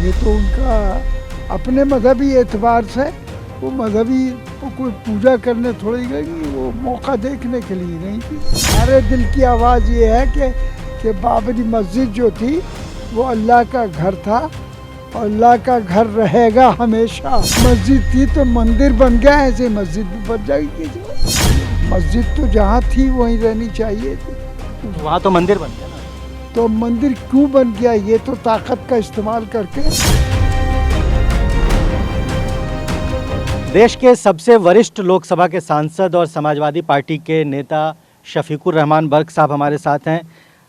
ये तो उनका अपने मजहबी एतबार से वो मजहबी कोई पूजा करने थोड़ी गई, वो मौका देखने के लिए नहीं थी। हमारे दिल की आवाज़ ये है कि बाबरी मस्जिद जो थी वो अल्लाह का घर था और अल्लाह का घर रहेगा हमेशा। मस्जिद थी तो मंदिर बन गया, ऐसे मस्जिद भी बन जाएगी। मस्जिद तो जहाँ थी वहीं रहनी चाहिए थी, वहाँ तो मंदिर बन गया ना। तो मंदिर क्यों बन गया? ये तो ताकत का इस्तेमाल करके। देश के सबसे वरिष्ठ लोकसभा के सांसद और समाजवादी पार्टी के नेता शफीकुर रहमान बर्क साहब हमारे साथ हैं।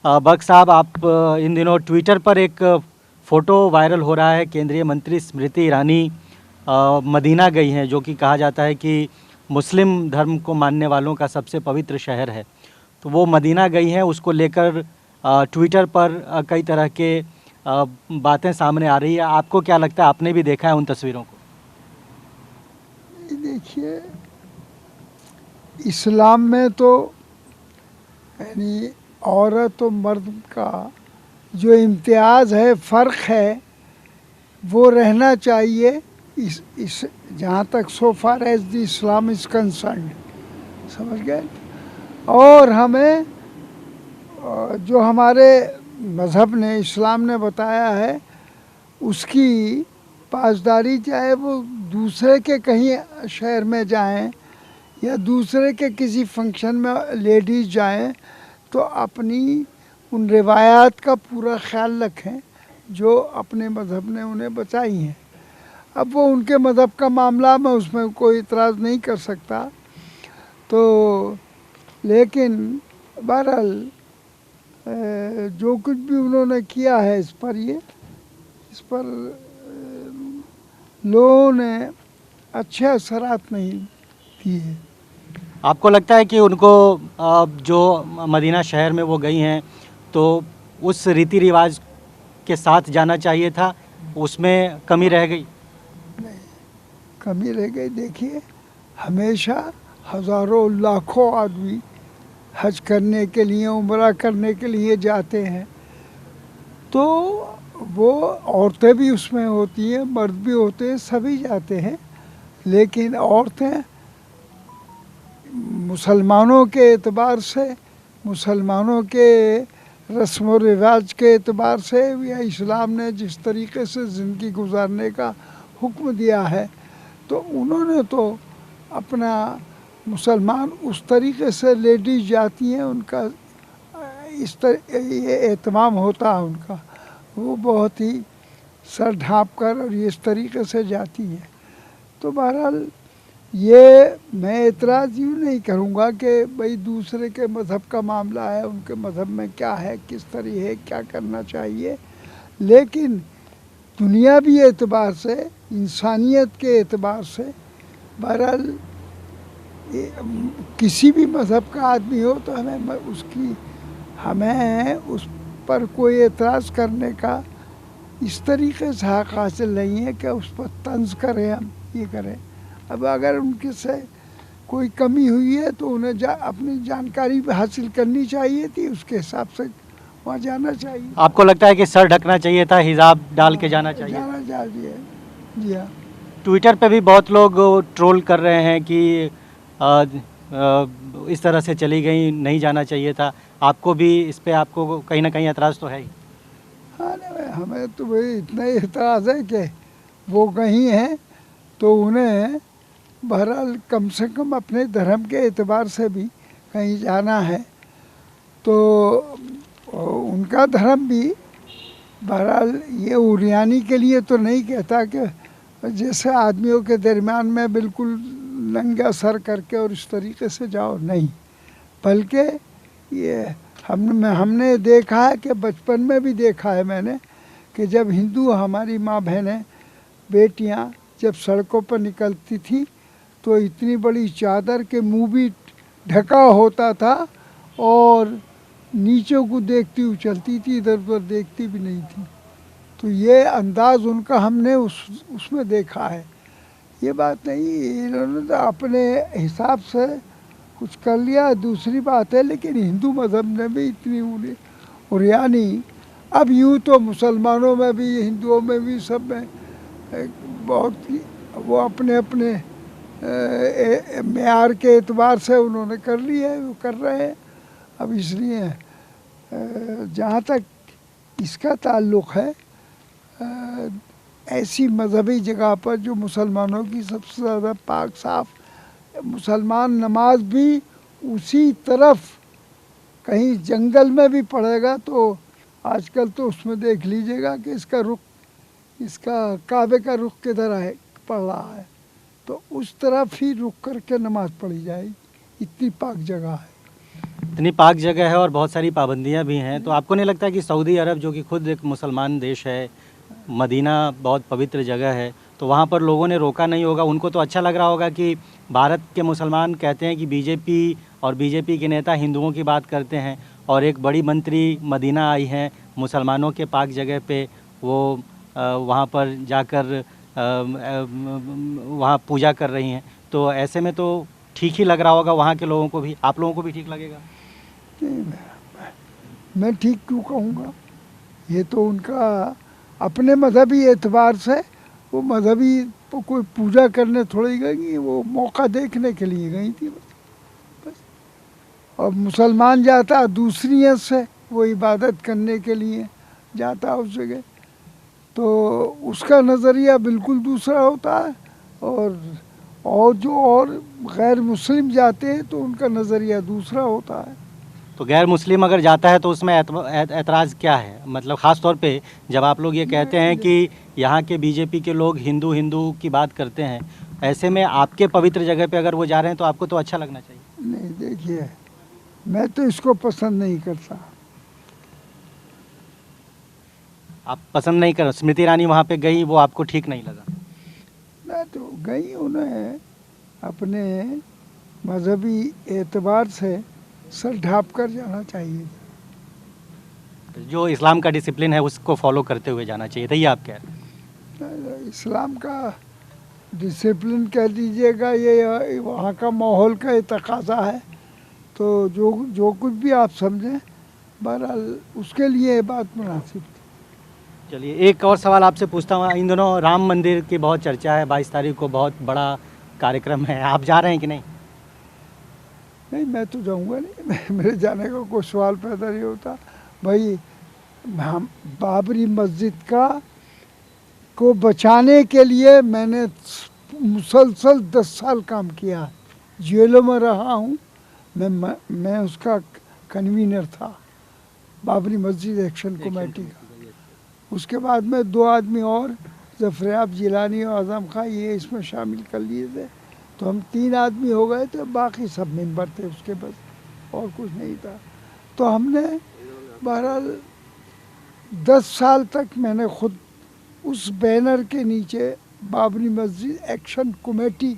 बर्क साहब, आप इन दिनों ट्विटर पर एक फ़ोटो वायरल हो रहा है, केंद्रीय मंत्री स्मृति ईरानी मदीना गई हैं, जो कि कहा जाता है कि मुस्लिम धर्म को मानने वालों का सबसे पवित्र शहर है। तो वो मदीना गई हैं, उसको लेकर ट्विटर पर कई तरह के बातें सामने आ रही है। आपको क्या लगता है, आपने भी देखा है उन तस्वीरों को? देखिए, इस्लाम में तो यानी औरत और मर्द का जो इम्तियाज़ है, फ़र्क है, वो रहना चाहिए। इस जहाँ तक so far as the Islam is concern, समझ गए। और हमें जो हमारे मज़हब ने, इस्लाम ने बताया है, उसकी पासदारी, चाहे वो दूसरे के कहीं शहर में जाएं या दूसरे के किसी फंक्शन में लेडीज़ जाएं, तो अपनी उन रिवायात का पूरा ख्याल रखें जो अपने मज़हब ने उन्हें बताई हैं। अब वो उनके मज़हब का मामला, मैं उसमें कोई इतराज़ नहीं कर सकता। तो लेकिन बहरहाल जो कुछ भी उन्होंने किया है, इस पर लोगों ने अच्छे असरात नहीं दिए। आपको लगता है कि उनको जो मदीना शहर में वो गई हैं, तो उस रीति रिवाज के साथ जाना चाहिए था, उसमें कमी रह गई? नहीं, कमी रह गई। देखिए, हमेशा हज़ारों लाखों आदमी हज करने के लिए, उम्रा करने के लिए जाते हैं, तो वो औरतें भी उसमें होती हैं, मर्द भी होते हैं, सभी जाते हैं। लेकिन औरतें मुसलमानों के एतबार से, मुसलमानों के रस्म व रिवाज के एतबार से, या इस्लाम ने जिस तरीके से ज़िंदगी गुजारने का हुक्म दिया है, तो उन्होंने तो अपना मुसलमान उस तरीके से लेडीज जाती हैं, उनका ये एहतमाम होता है उनका, वो बहुत ही सर ढाँप कर और इस तरीके से जाती हैं। तो बहरहाल ये मैं एतराज़ यूँ नहीं करूँगा कि भाई दूसरे के मज़हब का मामला है, उनके मज़हब में क्या है, किस तरह है, क्या करना चाहिए। लेकिन दुनियावी एतबार से, इंसानियत के एतबार से, बहरहाल किसी भी मज़हब का आदमी हो तो हमें उस पर कोई एतराज़ करने का इस तरीके से हक़ हासिल नहीं है कि उस पर तंज़ करें, हम ये करें। अब अगर उनके से कोई कमी हुई है तो उन्हें अपनी जानकारी हासिल करनी चाहिए थी, उसके हिसाब से वहाँ जाना चाहिए। आपको लगता है कि सर ढकना चाहिए था, हिजाब डाल के जाना चाहिए? जाना चाहिए, जी हाँ। ट्विटर पे भी बहुत लोग ट्रोल कर रहे हैं कि इस तरह से चली गई, नहीं जाना चाहिए था। आपको भी इस पे, आपको कहीं ना कहीं एतराज़ तो है ही? हाँ, नहीं, हमें तो भाई इतना ही एतराज़ है कि वो गई हैं तो उन्हें बहरहाल कम से कम अपने धर्म के एतबार से भी कहीं जाना है, तो उनका धर्म भी बहरहाल ये उरियानी के लिए तो नहीं कहता कि जैसे आदमियों के दरमियान में बिल्कुल नंगा सर करके और इस तरीके से जाओ, नहीं। बल्कि ये हमने देखा है कि बचपन में भी देखा है मैंने कि जब हिंदू हमारी माँ बहनें, बेटियाँ जब सड़कों पर निकलती थी तो इतनी बड़ी चादर के मुंह भी ढका होता था और नीचे को देखती हुई चलती थी, इधर उधर देखती भी नहीं थी। तो ये अंदाज़ उनका हमने उसमें देखा है। ये बात नहीं, इन्होंने तो अपने हिसाब से कुछ कर लिया, दूसरी बात है। लेकिन हिंदू मज़हब ने भी इतनी उरियानी अब यूँ तो मुसलमानों में भी, हिंदुओं में भी, सब में बहुत वो अपने अपने मेयार के एतबार से उन्होंने कर लिया है, वो कर रहे हैं। अब इसलिए जहाँ तक इसका ताल्लुक़ है, ऐसी मजहबी जगह पर जो मुसलमानों की सबसे ज़्यादा पाक साफ, मुसलमान नमाज भी उसी तरफ, कहीं जंगल में भी पढ़ेगा तो आजकल तो उसमें देख लीजिएगा कि इसका रुख, इसका काबे का रुख किधर है, पड़ रहा है, तो उस तरफ ही रुक करके नमाज पढ़ी जाएगी। इतनी पाक जगह है। इतनी पाक जगह है और बहुत सारी पाबंदियां भी हैं, तो आपको नहीं लगता कि सऊदी अरब जो कि खुद एक मुसलमान देश है, मदीना बहुत पवित्र जगह है, तो वहाँ पर लोगों ने रोका नहीं होगा? उनको तो अच्छा लग रहा होगा कि भारत के मुसलमान कहते हैं कि बीजेपी और बीजेपी के नेता हिंदुओं की बात करते हैं, और एक बड़ी मंत्री मदीना आई हैं मुसलमानों के पाक जगह पे, वो वहाँ पर जाकर वहाँ पूजा कर रही हैं, तो ऐसे में तो ठीक ही लग रहा होगा वहाँ के लोगों को भी। आप लोगों को भी ठीक लगेगा? नहीं, मैं ठीक क्यों कहूँगा? ये तो उनका अपने मजहबी एतबार से, वो मजहबी कोई पूजा करने थोड़ी गई, वो मौका देखने के लिए गई थी बस। और मुसलमान जाता दूसरी नीयत से, वो इबादत करने के लिए जाता उस जगह, तो उसका नज़रिया बिल्कुल दूसरा होता है। और जो और गैर मुस्लिम जाते हैं तो उनका नज़रिया दूसरा होता है। तो गैर मुस्लिम अगर जाता है तो उसमें एतराज़ क्या है? मतलब ख़ास तौर पे जब आप लोग ये कहते हैं कि यहाँ के बीजेपी के लोग हिंदू हिंदू की बात करते हैं, ऐसे में आपके पवित्र जगह पे अगर वो जा रहे हैं तो आपको तो अच्छा लगना चाहिए। नहीं, देखिए, मैं तो इसको पसंद नहीं करता। आप पसंद नहीं कर, स्मृति ईरानी वहाँ पे गई, वो आपको ठीक नहीं लगा? मैं तो गई, उन्हें अपने मजहबी एतबार से सर ढाँप कर जाना चाहिए। जो इस्लाम का डिसिप्लिन है उसको फॉलो करते हुए जाना चाहिए था, ये आप कह रहे हैं? इस्लाम का डिसिप्लिन कह दीजिएगा, ये वहाँ का माहौल का ये तकाजा है, तो जो कुछ भी आप समझें, बहरहाल उसके लिए ये बात मुनासिब थी। चलिए, एक और सवाल आपसे पूछता हूँ। इन दिनों राम मंदिर की बहुत चर्चा है, 22 तारीख को बहुत बड़ा कार्यक्रम है, आप जा रहे हैं कि नहीं? नहीं, मैं तो जाऊंगा नहीं, मेरे जाने का कोई सवाल पैदा नहीं होता। भाई, हम बाबरी मस्जिद को बचाने के लिए मैंने मुसलसल 10 साल काम किया, जेलों में रहा हूँ, मैं उसका कन्वीनर था, बाबरी मस्जिद एक्शन कमेटी का। उसके बाद में 2 आदमी और, ज़फ़रयाब जिलानी और आज़म खां, ये इसमें शामिल कर लिए थे, तो हम 3 आदमी हो गए थे, बाकी सब मेंबर थे उसके, बस और कुछ नहीं था। तो हमने बहरहाल 10 साल तक मैंने खुद उस बैनर के नीचे बाबरी मस्जिद एक्शन कमेटी,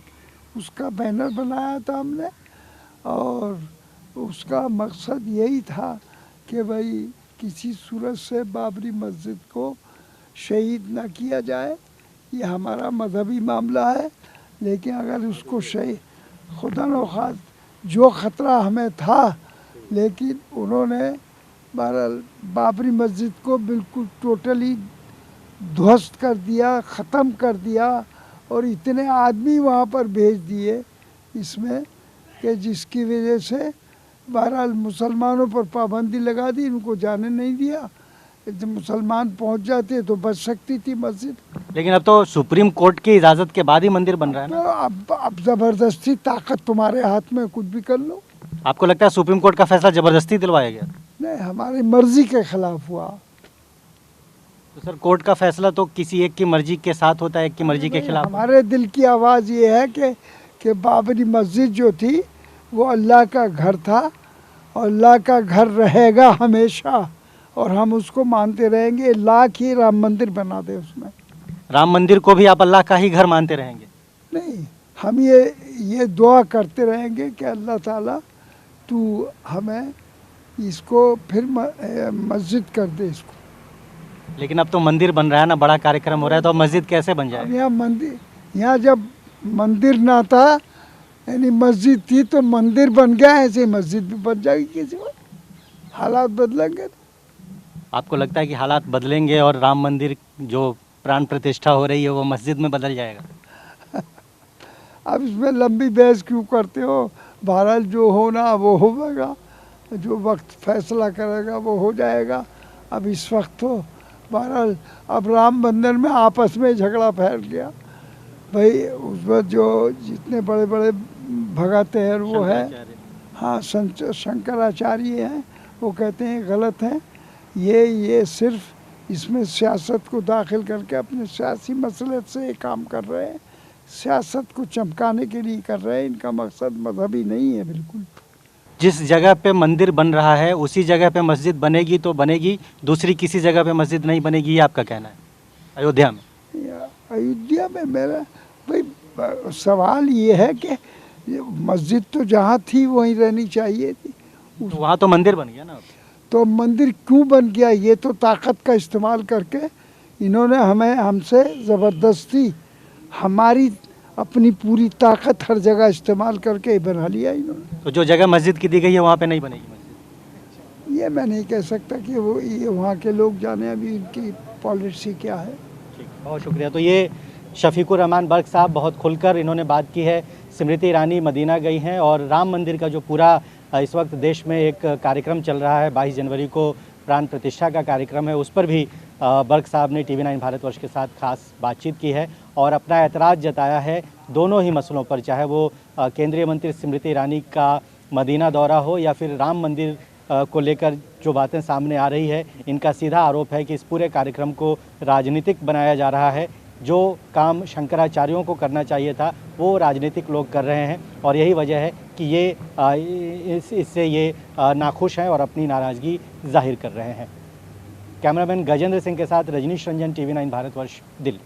उसका बैनर बनाया था हमने, और उसका मकसद यही था कि भाई किसी सूरत से बाबरी मस्जिद को शहीद ना किया जाए। ये हमारा मजहबी मामला है, लेकिन अगर उसको शहीद, खुदा न खास्त जो ख़तरा हमें था, लेकिन उन्होंने बहरहाल बाबरी मस्जिद को बिल्कुल टोटली ध्वस्त कर दिया, ख़त्म कर दिया, और इतने आदमी वहाँ पर भेज दिए इसमें कि जिसकी वजह से बहरहाल मुसलमानों पर पाबंदी लगा दी, इनको जाने नहीं दिया। जब मुसलमान पहुँच जाते तो बच सकती थी मस्जिद। लेकिन अब तो सुप्रीम कोर्ट की इजाज़त के बाद ही मंदिर बन रहा है ना? तो अब ज़बरदस्ती, ताकत तुम्हारे हाथ में, कुछ भी कर लो। आपको लगता है सुप्रीम कोर्ट का फैसला ज़बरदस्ती दिलवाया गया? नहीं, हमारी मर्जी के खिलाफ हुआ। तो सर, कोर्ट का फैसला तो किसी एक की मर्जी के साथ होता है, एक की मर्जी के खिलाफ? हमारे दिल की आवाज़ ये है कि बाबरी मस्जिद जो थी वो अल्लाह का घर था, और अल्लाह का घर रहेगा हमेशा, और हम उसको मानते रहेंगे। लाख ही राम मंदिर बना दे उसमें। राम मंदिर को भी आप अल्लाह का ही घर मानते रहेंगे? नहीं, हम ये दुआ करते रहेंगे कि अल्लाह ताला तू हमें इसको फिर मस्जिद कर दे इसको। लेकिन अब तो मंदिर बन रहा है ना, बड़ा कार्यक्रम हो रहा है, तो अब मस्जिद कैसे बन अब जाएगा? यहाँ जब मंदिर ना था, यानी मस्जिद थी, तो मंदिर बन गया, ऐसे मस्जिद भी बन जाएगी किसी वक्त, हालात बदलेंगे। आपको लगता है कि हालात बदलेंगे और राम मंदिर जो प्राण प्रतिष्ठा हो रही है वो मस्जिद में बदल जाएगा? अब इसमें लंबी बहस क्यों करते हो? बहरहाल जो होना वो होगा, जो वक्त फैसला करेगा वो हो जाएगा। अब इस वक्त तो बहरहाल अब राम मंदिर में आपस में झगड़ा फैल गया भाई। उसमें जो जितने बड़े बड़े भगत हैं वो है, हाँ शंकराचार्य हैं, वो कहते हैं गलत है। ये सिर्फ इसमें सियासत को दाखिल करके अपने सियासी मसले से ये काम कर रहे हैं, सियासत को चमकाने के लिए कर रहे हैं। इनका मकसद मजहबी नहीं है बिल्कुल। जिस जगह पे मंदिर बन रहा है उसी जगह पे मस्जिद बनेगी तो बनेगी, दूसरी किसी जगह पे मस्जिद नहीं बनेगी, ये आपका कहना है? अयोध्या में? अयोध्या में मेरा भाई सवाल ये है कि मस्जिद तो जहाँ थी वहीं रहनी चाहिए थी। तो वहाँ तो मंदिर बन गया ना। तो मंदिर क्यों बन गया? ये तो ताकत का इस्तेमाल करके इन्होंने हमसे ज़बरदस्ती हमारी अपनी पूरी ताकत हर जगह इस्तेमाल करके ही बना लिया इन्होंने। तो जो जगह मस्जिद की दी गई है वहाँ पे नहीं बनेगी मस्जिद? ये मैं नहीं कह सकता कि वो ये वहाँ के लोग जाने अभी इनकी पॉलिसी क्या है। ठीक, बहुत शुक्रिया। तो ये शफीकुर रहमान बर्क साहब बहुत खुलकर इन्होंने बात की है। स्मृति ईरानी मदीना गई हैं और राम मंदिर का जो पूरा इस वक्त देश में एक कार्यक्रम चल रहा है, 22 जनवरी को प्राण प्रतिष्ठा का कार्यक्रम है, उस पर भी बर्क साहब ने TV9 भारतवर्ष के साथ खास बातचीत की है और अपना एतराज़ जताया है दोनों ही मसलों पर, चाहे वो केंद्रीय मंत्री स्मृति ईरानी का मदीना दौरा हो या फिर राम मंदिर को लेकर जो बातें सामने आ रही है। इनका सीधा आरोप है कि इस पूरे कार्यक्रम को राजनीतिक बनाया जा रहा है। जो काम शंकराचार्यों को करना चाहिए था वो राजनीतिक लोग कर रहे हैं और यही वजह है कि ये इससे ये नाखुश हैं और अपनी नाराज़गी जाहिर कर रहे हैं। कैमरामैन गजेंद्र सिंह के साथ रजनीश रंजन, TV9 भारतवर्ष, दिल्ली।